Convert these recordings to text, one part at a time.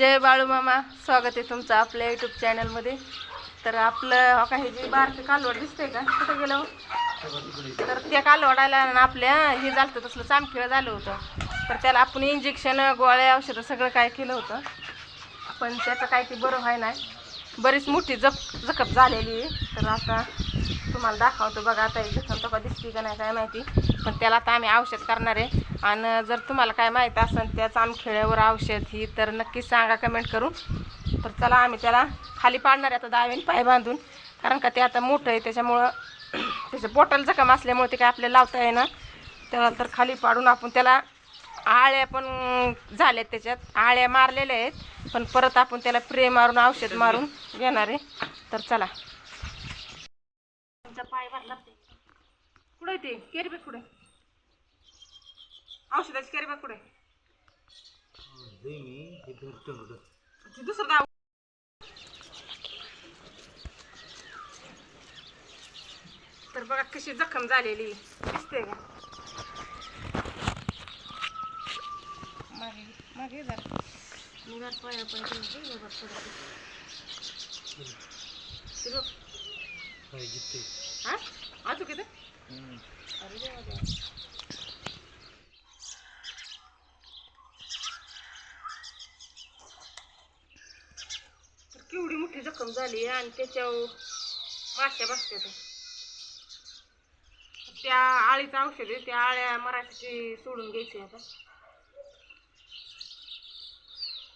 जय बाळू मामा, स्वागत आहे तुमचं आपल्या यूट्यूब चॅनलमध्ये. तर आपलं काही जे बारकं कालवड दिसतंय का, कुठं गेलं तर त्या कालवडाला आपल्या हे झालं होतं, तसलं चामखिळं झालं होतं. तर त्याला आपण इंजेक्शन गोळ्या औषधं सगळं काय केलं होतं, पण त्याचं काय ते बरं व्हाय नाही. बरीच मोठी जखम झालेली आहे. तर आता तुम्हाला दाखवतो बघा. आता एक जखम तका दिसते का नाही काय माहिती, पण त्याला आता आम्ही औषध करणार आहे. आणि जर तुम्हाला काय माहीत असेल त्या चामखिळ्यावर औषध ही, तर नक्कीच सांगा कमेंट करून. तर चला आम्ही त्याला खाली पाडणार आहे आता दावेन पाय बांधून, कारण का ते आता मोठं आहे त्याच्यामुळं त्याचं पोटाला जखम असल्यामुळे ते काय आपल्याला लावता येईना. त्याला तर खाली पाडून आपण त्याला आळ्या पण झाल्यात, त्याच्यात आळ्या मारलेल्या आहेत, पण परत आपण त्याला स्प्रे मारून औषध मारून घेणार आहे. तर चला. पाय भरला कुठे ते केरबे, कुठे औषधाची केरबे, कुठे दुसरं दाव. तर बघा कशी जखम झालेली दिसते का. मागे मागे जरा निघार पाया पण हा आजू किती अरे देवा देवा. तर केवढी मोठी जखम झाली आणि त्याच्यावर माश्या बसत्यात. त्या आळीचं औषध आहे, त्या आळ्या मराठीची सोडून घ्यायची. आता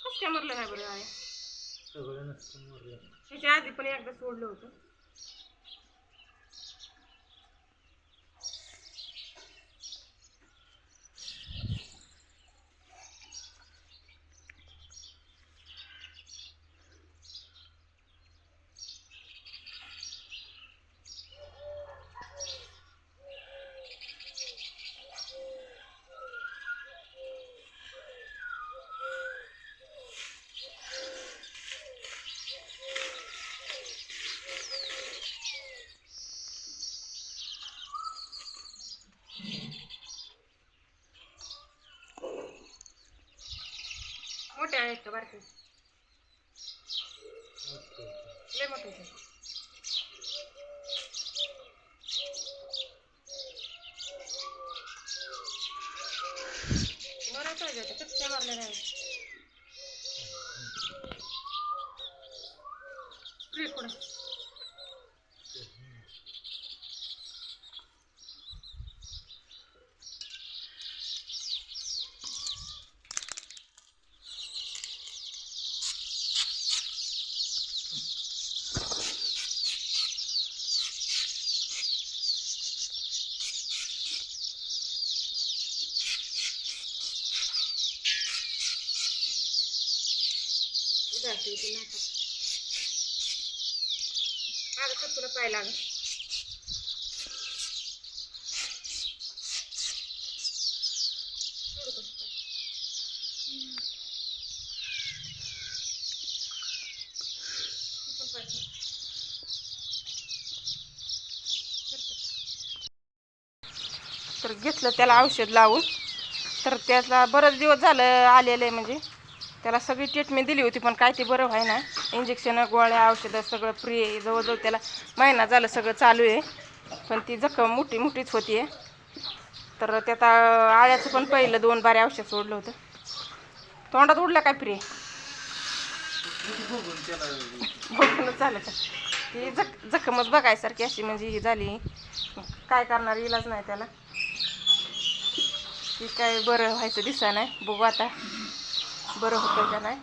कसं काय मरलं नाही बरं आळ्या, त्याच्या आधी पण एकदा सोडलं होतं. मोठे आहेत का बारके, लय मोठे आहेत. मरायचं आहे आता, कसं काय मारले नाही. स्प्रे कुठं जाते ती नाकात. माझं तर तुला पाय लागल. तर घेतलं त्याला औषध लावून. तर त्याला बरंच दिवस झालं आलेलं आहे, म्हणजे त्याला सगळी ट्रीटमेंट दिली होती, पण काय ते बरं व्हाय ना. इंजेक्शन गोळ्या औषधं सगळं फ्री आहे. जवळजवळ त्याला महिना झालं सगळं चालू आहे, पण ती जखम मोठीच होती आहे. तर त्यात आळ्याचं पण पहिलं 2 बारे औषध सोडलं होतं. तोंडात उडलं काय फ्री बघूनच झालं का. ती जखमच बघायसारखी अशी म्हणजे ही झाली. काय करणार, इलाज नाही त्याला. ती काय बरं व्हायचं दिसा नाही. बघू आता बरं होतं का नाही.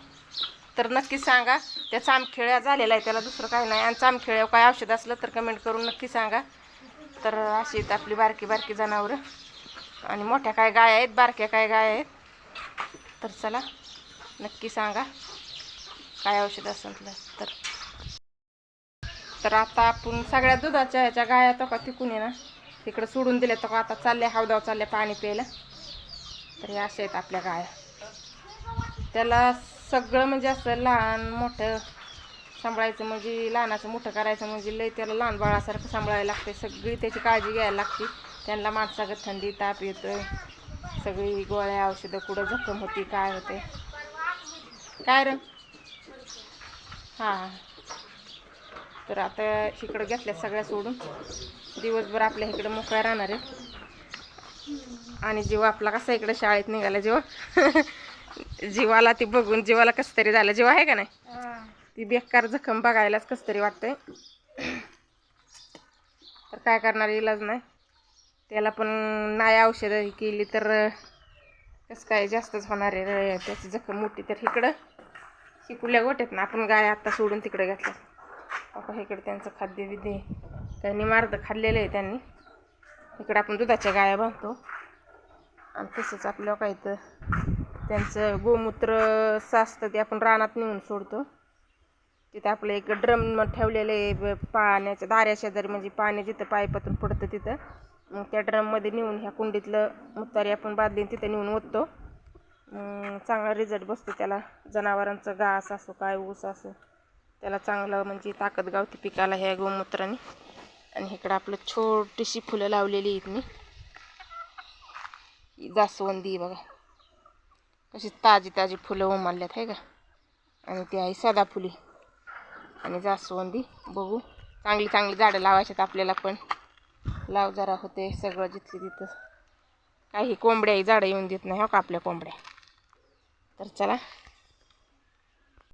तर नक्की सांगा. त्या चामखिळ्या झालेला आहे त्याला, दुसरं काय नाही. आणि चामखिळ्यावर काय औषध असलं तर कमेंट करून नक्की सांगा. तर अशी आहेत आपली बारकी जनावरं. आणि मोठ्या काय गाय आहेत, बारक्या काय गाय आहेत. तर चला नक्की सांगा काय औषध असेल तर. तर आता आपण सगळ्या दुधाच्या ह्याच्या गाया तो का तिकून आहे ना तिकडं सोडून दिल्या. तो का आता चालल्या हौदाव, चालल्या पाणी प्यायला. तर हे असे आहेत आपल्या गाया. त्याला सगळं म्हणजे असं लहान मोठं सांभाळायचं, म्हणजे लहानाचं मोठं करायचं म्हणजे लय त्याला लहान बाळासारखं सांभाळायला लागते. सगळी त्याची काळजी घ्यायला लागते. त्यांना माणसागत थंडी ताप येतं, सगळी गोळ्या औषधं, कुठं जखम होती काय होते काय रे. हां. तर आता इकडं घेतल्या सगळ्या सोडून दिवसभर आपल्या इकडं मोकळ्या राहणार आहे. आणि जीव आपला कसा इकडं शाळेत निघाला जेव्हा जीवाला ती बघून जीवाला कसं तरी झालं. जीव आहे का नाही, ती बेकार जखम बघायलाच कसं तरी वाटतंय. तर काय करणार, इलाज नाही त्याला. पण नाही औषधं केली तर कसं काय जास्तच होणार आहे त्याची जखम मोठी. तर इकडं शिकुल्या गोट्यात ना आपण गाय आत्ता सोडून तिकडे घेतल्या. आता इकडे त्यांचं खाद्य विद्य त्यांनी मार्द खाल्लेलं आहे त्यांनी. इकडे आपण दुधाच्या गाया बांधतो आणि तसंच आपलं काय तर त्यांचं गोमूत्र साचतं ते आपण रानात नेऊन सोडतो. तिथं आपलं एक ड्रम ठेवलेलं आहे पाण्याच्या दाऱ्या शेजारी, म्हणजे पाणी जिथं पाईपातून पडतं तिथं. मग त्या ड्रममध्ये नेऊन ह्या कुंडीतलं मुतारी आपण बादलीन तिथं नेऊन ओततो. चांगला रिझल्ट बसतो त्याला. जनावरांचं घास असो काय ऊस असो त्याला चांगलं म्हणजे ताकद गावती पिकाला ह्या गोमूत्राने. आणि इकडं आपलं छोटीशी फुलं लावलेली आहेत मी. जास्वंदी बघा कशी ताजी ताजी फुलं उमलल्यात आहे का. आणि ती आहे सदाफुली आणि जास्वंदी. बघू चांगली चांगली झाडं लावायच्यात आपल्याला पण. लाव जरा होते सगळं जिथली तिथं. काही कोंबड्याही झाडं येऊन देत नाही हो का आपल्या कोंबड्या. तर चला